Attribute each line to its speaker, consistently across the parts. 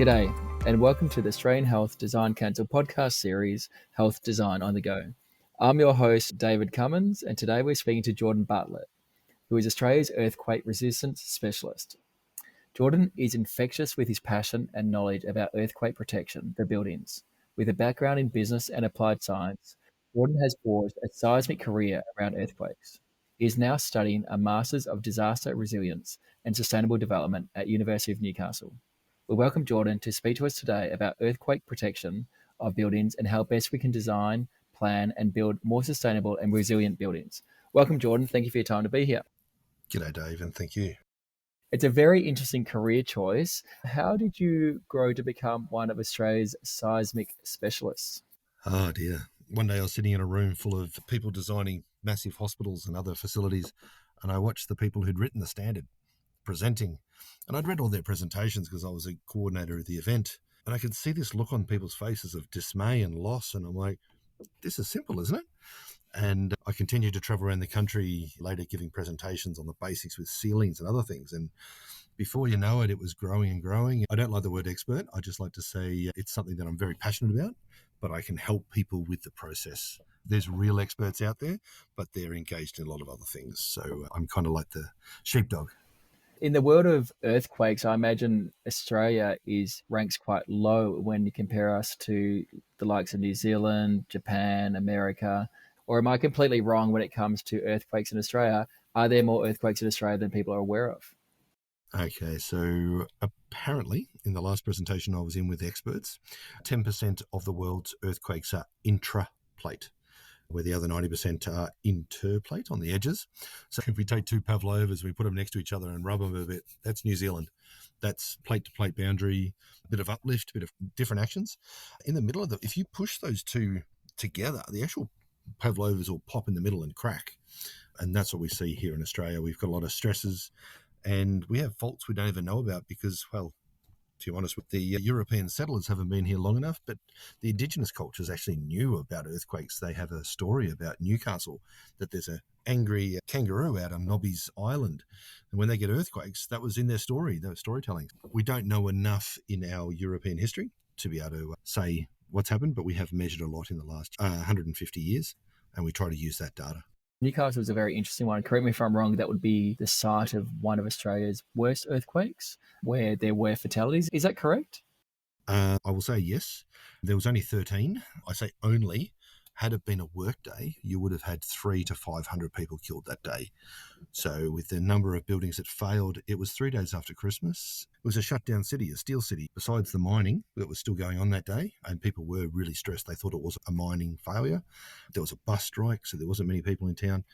Speaker 1: G'day, and welcome to the Australian Health Design Council podcast series, Health Design on the Go. I'm your host, David Cummins, and today we're speaking to Jordan Bartlett, who is Australia's earthquake resistance specialist. Jordan is infectious with his passion and knowledge about earthquake protection for buildings. With a background in business and applied science, Jordan has forged a seismic career around earthquakes. He is now studying a Masters of Disaster Resilience and Sustainable Development at University of Newcastle. We welcome Jordan to speak to us today about earthquake protection of buildings and how best we can design, plan, and build more sustainable and resilient buildings. Welcome, Jordan. Thank you for your time to be here.
Speaker 2: G'day, Dave, and thank you.
Speaker 1: It's a very interesting career choice. How did you grow to become one of Australia's seismic specialists?
Speaker 2: Oh, dear. One day I was sitting in a room full of people designing massive hospitals and other facilities, and I watched the people who'd written the standard presenting. And I'd read all their presentations because I was a coordinator of the event. And I could see this look on people's faces of dismay and loss. And I'm like, this is simple, isn't it? And I continued to travel around the country, later giving presentations on the basics with ceilings and other things. And before you know it, it was growing and growing. I don't like the word expert. I just like to say it's something that I'm very passionate about, but I can help people with the process. There's real experts out there, but they're engaged in a lot of other things. So I'm kind of like the sheepdog.
Speaker 1: In the world of earthquakes, I imagine Australia ranks quite low when you compare us to the likes of New Zealand, Japan, America. Or am I completely wrong when it comes to earthquakes in Australia? Are there more earthquakes in Australia than people are aware of?
Speaker 2: Okay, so apparently in the last presentation I was in with experts, 10% of the world's earthquakes are intraplate, where the other 90% are interplate on the edges. So if we take two pavlovas, we put them next to each other and rub them a bit, that's New Zealand. That's plate-to-plate boundary, a bit of uplift, a bit of different actions. In the middle of if you push those two together, the actual pavlovas will pop in the middle and crack. And that's what we see here in Australia. We've got a lot of stresses and we have faults we don't even know about because, well, to be honest, with the European settlers haven't been here long enough, but the indigenous cultures actually knew about earthquakes. They have a story about Newcastle that there's an angry kangaroo out on Nobby's Island. And when they get earthquakes, that was in their story, their storytelling. We don't know enough in our European history to be able to say what's happened, but we have measured a lot in the last 150 years, and we try to use that data.
Speaker 1: Newcastle is a very interesting one. Correct me if I'm wrong, that would be the site of one of Australia's worst earthquakes where there were fatalities. Is that correct?
Speaker 2: I will say yes. There was only 13. I say only. Had it been a work day, you would have had 300 to 500 people killed that day. So with the number of buildings that failed, it was 3 days after Christmas. It was a shutdown city, a steel city, besides the mining that was still going on that day. And people were really stressed. They thought it was a mining failure. There was a bus strike, so there wasn't many people in town.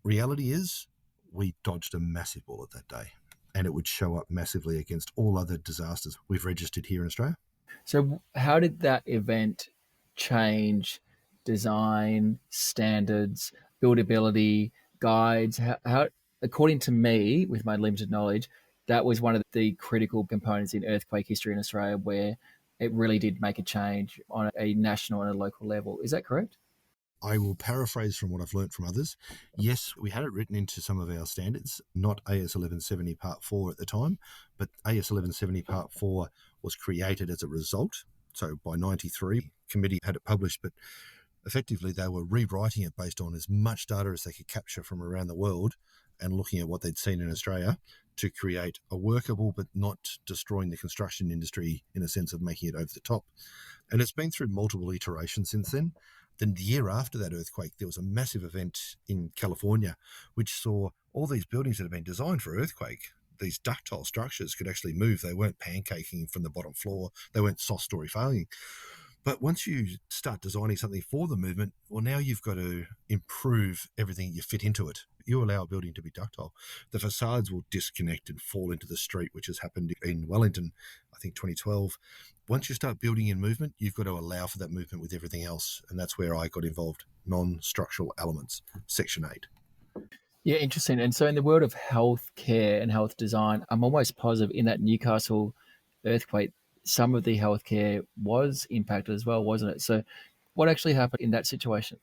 Speaker 2: Reality is we dodged a massive bullet that day, and it would show up massively against all other disasters we've registered here in Australia.
Speaker 1: So how did that event change design, standards, buildability, guides? How, according to me, with my limited knowledge, that was one of the critical components in earthquake history in Australia where it really did make a change on a national and a local level. Is that correct?
Speaker 2: I will paraphrase from what I've learnt from others. Yes, we had it written into some of our standards, not AS 1170 Part 4 at the time, but AS 1170 Part 4 was created as a result. So by 93, committee had it published, but effectively they were rewriting it based on as much data as they could capture from around the world and looking at what they'd seen in Australia to create a workable but not destroying the construction industry in a sense of making it over the top. And it's been through multiple iterations since then. Then the year after that earthquake, there was a massive event in California which saw all these buildings that had been designed for earthquake. These ductile structures could actually move. They weren't pancaking from the bottom floor. They weren't soft story failing. But once you start designing something for the movement, well, now you've got to improve everything you fit into it. You allow a building to be ductile. The facades will disconnect and fall into the street, which has happened in Wellington, I think 2012. Once you start building in movement, you've got to allow for that movement with everything else. And that's where I got involved. Non-structural elements, Section 8.
Speaker 1: Yeah, interesting. And so in the world of healthcare and health design, I'm almost positive in that Newcastle earthquake, some of the healthcare was impacted as well, wasn't it? So what actually happened in that situation?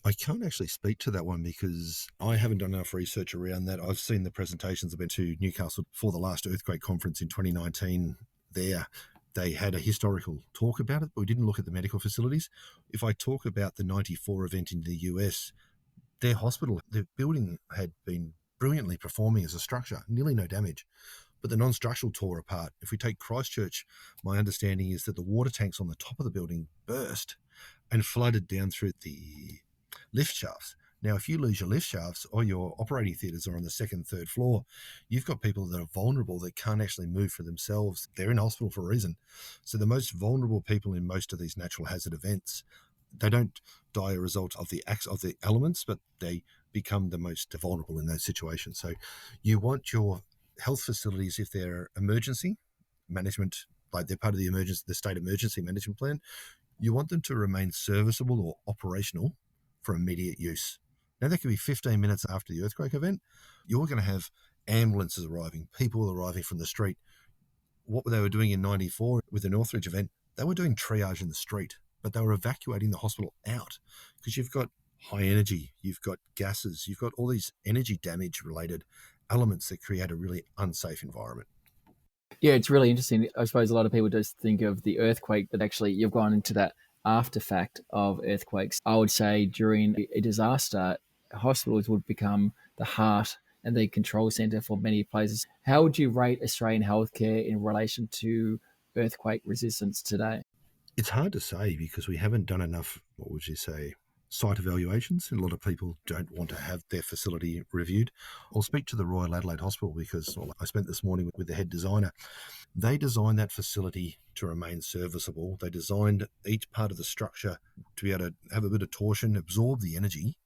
Speaker 2: I can't actually speak to that one because I haven't done enough research around that. I've seen the presentations. I've been to Newcastle for the last earthquake conference in 2019. there. They had a historical talk about it, but we didn't look at the medical facilities. If I talk about the 94 event in the US, their hospital, their building had been brilliantly performing as a structure, nearly no damage. But the non-structural tore apart. If we take Christchurch, my understanding is that the water tanks on the top of the building burst and flooded down through the lift shafts. Now, if you lose your lift shafts or your operating theatres are on the second, third floor, you've got people that are vulnerable that can't actually move for themselves. They're in hospital for a reason. So the most vulnerable people in most of these natural hazard events, they don't die a result of the acts of the elements, but they become the most vulnerable in those situations. So you want your health facilities, if they're emergency management, like they're part of the state emergency management plan, you want them to remain serviceable or operational for immediate use. Now, that could be 15 minutes after the earthquake event. You're going to have ambulances arriving, people arriving from the street. What they were doing in 94 with the Northridge event, they were doing triage in the street, but they were evacuating the hospital out because you've got high energy, you've got gases, you've got all these energy damage related elements that create a really unsafe environment.
Speaker 1: Yeah, it's really interesting. I suppose a lot of people just think of the earthquake, but actually you've gone into that after fact of earthquakes. I would say during a disaster, hospitals would become the heart and the control centre for many places. How would you rate Australian healthcare in relation to earthquake resistance today?
Speaker 2: It's hard to say because we haven't done enough, what would you say, site evaluations. A lot of people don't want to have their facility reviewed. I'll speak to the Royal Adelaide Hospital because I spent this morning with the head designer. They designed that facility to remain serviceable. They designed each part of the structure to be able to have a bit of torsion, absorb the energy,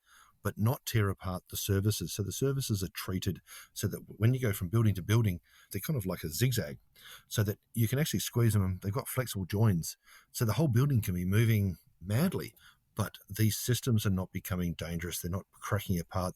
Speaker 2: but not tear apart the services. So the services are treated so that when you go from building to building, they're kind of like a zigzag so that you can actually squeeze them. They've got flexible joins. So the whole building can be moving madly, but these systems are not becoming dangerous. They're not cracking apart.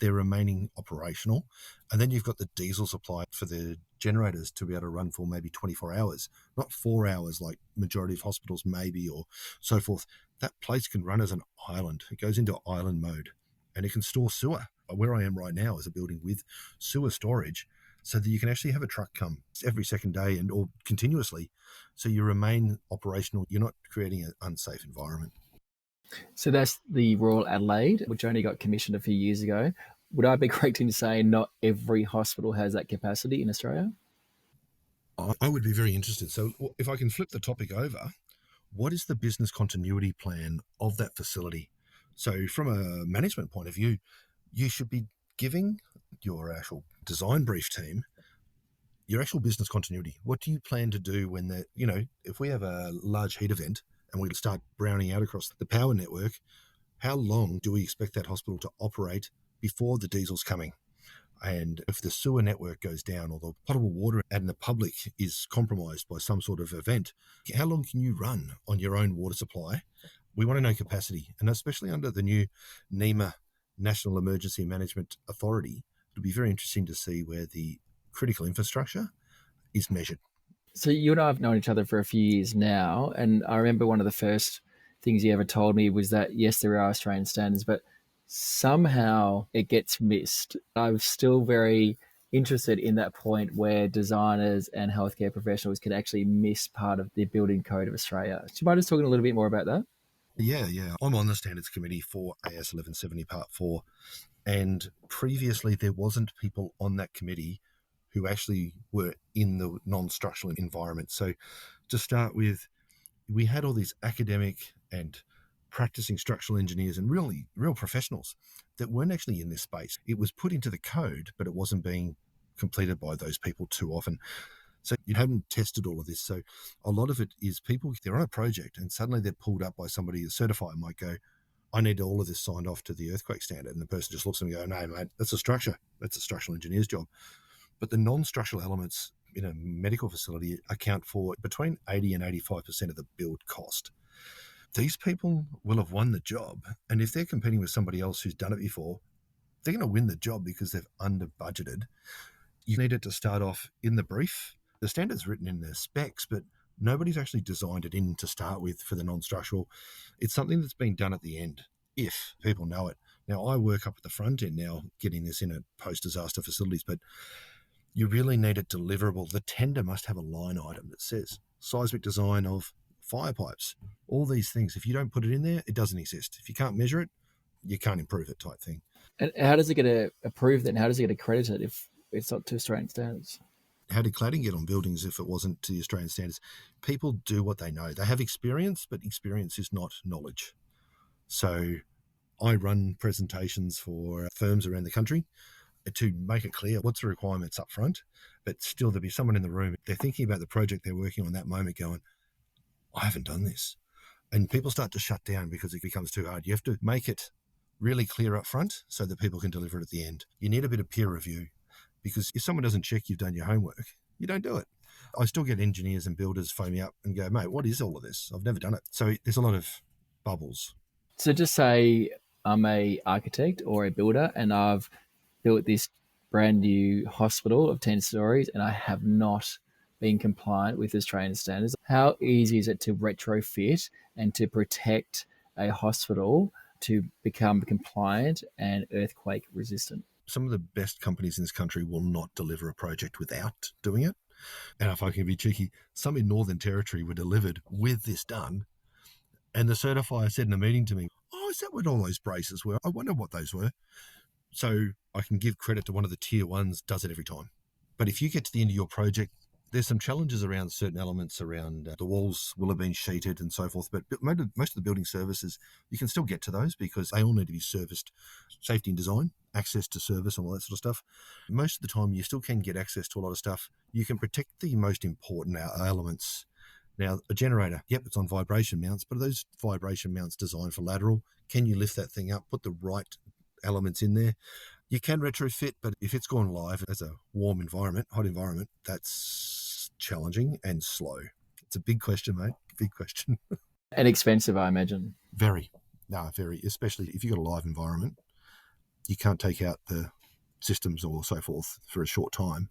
Speaker 2: They're remaining operational. And then you've got the diesel supply for the generators to be able to run for maybe 24 hours, not 4 hours like majority of hospitals maybe or so forth. That place can run as an island. It goes into island mode and it can store sewer. Where I am right now is a building with sewer storage so that you can actually have a truck come every second day and or continuously. So you remain operational. You're not creating an unsafe environment.
Speaker 1: So that's the Royal Adelaide, which only got commissioned a few years ago. Would I be correct in saying not every hospital has that capacity in Australia?
Speaker 2: I would be very interested. So if I can flip the topic over, what is the business continuity plan of that facility? So from a management point of view, you should be giving your actual design brief team your actual business continuity. What do you plan to do when if we have a large heat event and we start browning out across the power network, how long do we expect that hospital to operate before the diesel's coming? And if the sewer network goes down or the potable water out in the public is compromised by some sort of event, how long can you run on your own water supply? We want to know capacity. And especially under the new NEMA, National Emergency Management Authority, it'll be very interesting to see where the critical infrastructure is measured.
Speaker 1: So you and I have known each other for a few years now, and I remember one of the first things you ever told me was that yes, there are Australian standards, but somehow it gets missed. I'm still very interested in that point where designers and healthcare professionals can actually miss part of the building code of Australia. Do you mind just talking a little bit more about that?
Speaker 2: Yeah. I'm on the standards committee for AS 1170 Part 4. And previously, there wasn't people on that committee who actually were in the non-structural environment. So to start with, we had all these academic and practicing structural engineers and really real professionals that weren't actually in this space. It was put into the code, but it wasn't being completed by those people too often. So you haven't tested all of this. So a lot of it is people, they're on a project and suddenly they're pulled up by somebody, a certifier might go, I need all of this signed off to the earthquake standard. And the person just looks at me and goes, no, mate, that's a structure. That's a structural engineer's job. But the non-structural elements in a medical facility account for between 80 and 85% of the build cost. These people will have won the job. And if they're competing with somebody else who's done it before, they're going to win the job because they've under budgeted. You need it to start off in the brief. The standard's written in the specs, but nobody's actually designed it in to start with for the non-structural. It's something that's been done at the end, if people know it. Now, I work up at the front end now, getting this in at post-disaster facilities, but You really need it deliverable. The tender must have a line item that says seismic design of fire pipes, all these things. If you don't put it in there, it doesn't exist. If you can't measure it, you can't improve it, type thing.
Speaker 1: And how does it get approved then? How does it get accredited if it's not to Australian standards?
Speaker 2: How did cladding get on buildings if it wasn't to the Australian standards? People do what they know. They have experience, but experience is not knowledge. So I run presentations for firms around the country to make it clear what's the requirements up front, but still there'll be someone in the room, they're thinking about the project they're working on that moment going, I haven't done this. And people start to shut down because it becomes too hard. You have to make it really clear up front so that people can deliver it at the end. You need a bit of peer review because if someone doesn't check you've done your homework, you don't do it. I still get engineers and builders phone me up and go, mate, what is all of this? I've never done it. So there's a lot of bubbles.
Speaker 1: So just say I'm a architect or a builder and I've built this brand new hospital of 10 stories and I have not been compliant with Australian standards. How easy is it to retrofit and to protect a hospital to become compliant and earthquake resistant?
Speaker 2: Some of the best companies in this country will not deliver a project without doing it. And if I can be cheeky, some in Northern Territory were delivered with this done. And the certifier said in a meeting to me, oh, is that what all those braces were? I wonder what those were. So I can give credit to one of the tier ones, does it every time. But if you get to the end of your project, there's some challenges around certain elements around the walls will have been sheeted and so forth. But most of the building services, you can still get to those because they all need to be serviced. Safety and design, access to service and all that sort of stuff. Most of the time, you still can get access to a lot of stuff. You can protect the most important elements. Now, a generator, yep, it's on vibration mounts, but are those vibration mounts designed for lateral? Can you lift that thing up, put the right elements in there? You can retrofit, but if it's gone live as a warm environment, hot environment, that's challenging and slow. It's a big question, mate. Big question.
Speaker 1: And expensive, I imagine.
Speaker 2: Very. No, very. Especially if you've got a live environment, you can't take out the systems or so forth for a short time.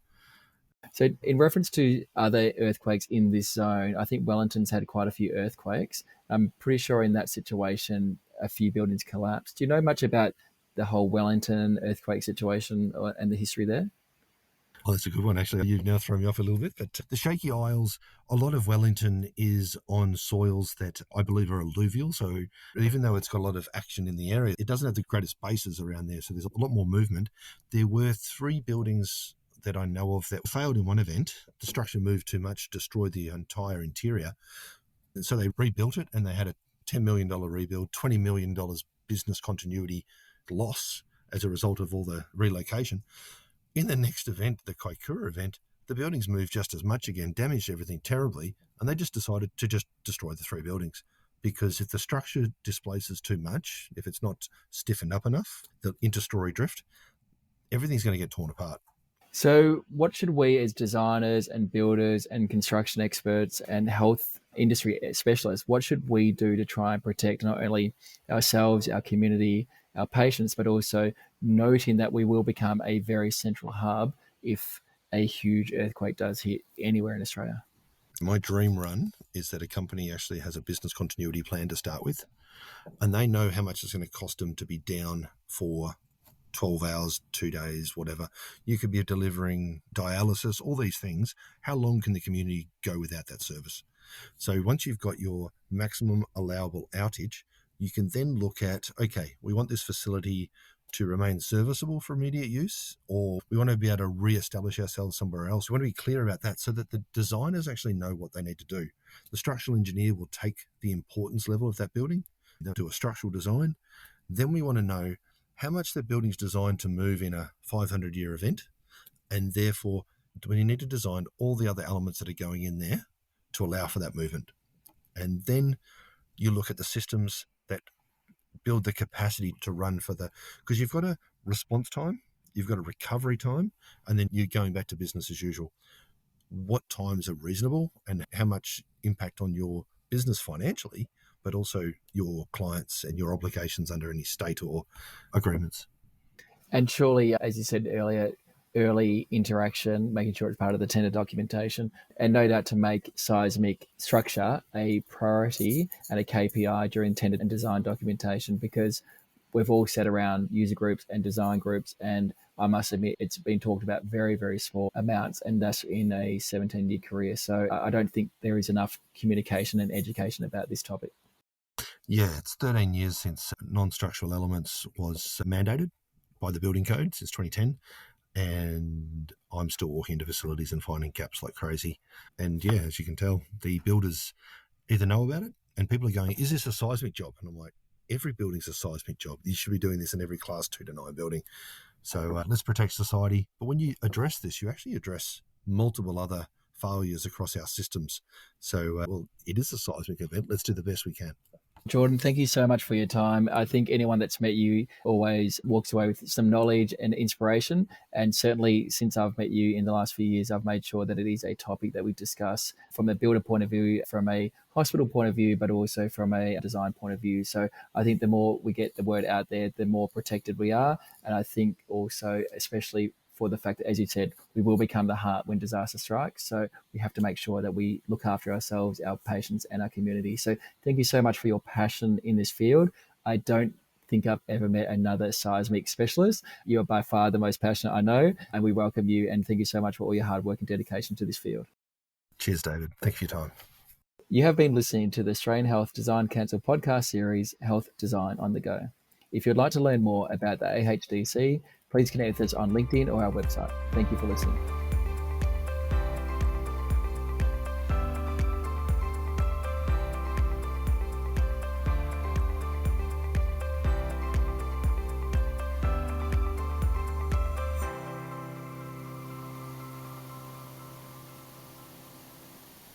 Speaker 1: So, in reference to other earthquakes in this zone, I think Wellington's had quite a few earthquakes. I'm pretty sure in that situation, a few buildings collapsed. Do you know much about the whole Wellington earthquake situation and the history there?
Speaker 2: Oh, that's a good one, actually. You've now thrown me off a little bit. But the Shaky Isles, a lot of Wellington is on soils that I believe are alluvial. So even though it's got a lot of action in the area, it doesn't have the greatest bases around there. So there's a lot more movement. There were 3 buildings that I know of that failed in one event. The structure moved too much, destroyed the entire interior. And so they rebuilt it and they had a $10 million rebuild, $20 million business continuity loss as a result of all the relocation. In the next event, the Kaikoura event, the buildings moved just as much again, damaged everything terribly, and they just decided to just destroy the 3 buildings. Because if the structure displaces too much, if it's not stiffened up enough, the interstory drift, everything's going to get torn apart.
Speaker 1: So, what should we as designers and builders and construction experts and health industry specialists, what should we do to try and protect not only ourselves, our community, our patients, but also noting that we will become a very central hub if a huge earthquake does hit anywhere in Australia?
Speaker 2: My dream run is that a company actually has a business continuity plan to start with, and they know how much it's going to cost them to be down for 12 hours, 2 days, whatever. You could be delivering dialysis, all these things. How long can the community go without that service? So once you've got your maximum allowable outage, you can then look at, okay, we want this facility to remain serviceable for immediate use, or we want to be able to re-establish ourselves somewhere else. We want to be clear about that so that the designers actually know what they need to do. The structural engineer will take the importance level of that building, they'll do a structural design. Then we want to know how much the building's designed to move in a 500-year event, and therefore do we need to design all the other elements that are going in there to allow for that movement. And then you look at the systems that build the capacity to run for because you've got a response time, you've got a recovery time, and then you're going back to business as usual. What times are reasonable and how much impact on your business financially, but also your clients and your obligations under any state or agreements.
Speaker 1: And surely, as you said earlier, early interaction, making sure it's part of the tender documentation, and no doubt to make seismic structure a priority and a KPI during tender and design documentation, because we've all sat around user groups and design groups, and I must admit it's been talked about very, very small amounts, and that's in a 17-year career. So I don't think there is enough communication and education about this topic.
Speaker 2: Yeah, it's 13 years since non-structural elements was mandated by the building code since 2010. And I'm still walking into facilities and finding gaps like crazy. And yeah, as you can tell, the builders either know about it, and people are going, is this a seismic job? And I'm like, every building's a seismic job. You should be doing this in every class 2 to 9 building. So let's protect society. But when you address this, you actually address multiple other failures across our systems. So, well, it is a seismic event. Let's do the best we can.
Speaker 1: Jordan, thank you so much for your time. I think anyone that's met you always walks away with some knowledge and inspiration. And certainly since I've met you in the last few years, I've made sure that it is a topic that we discuss from a builder point of view, from a hospital point of view, but also from a design point of view. So I think the more we get the word out there, the more protected we are. And I think also, especially for the fact that, as you said, we will become the heart when disaster strikes. So we have to make sure that we look after ourselves, our patients, and our community. So thank you so much for your passion in this field. I don't think I've ever met another seismic specialist. You are by far the most passionate I know, and we welcome you. And thank you so much for all your hard work and dedication to this field.
Speaker 2: Cheers, David. Thanks for your time.
Speaker 1: You have been listening to the Australian Health Design Council podcast series, Health Design on the Go. If you'd like to learn more about the AHDC, please connect with us on LinkedIn or our website. Thank you for listening.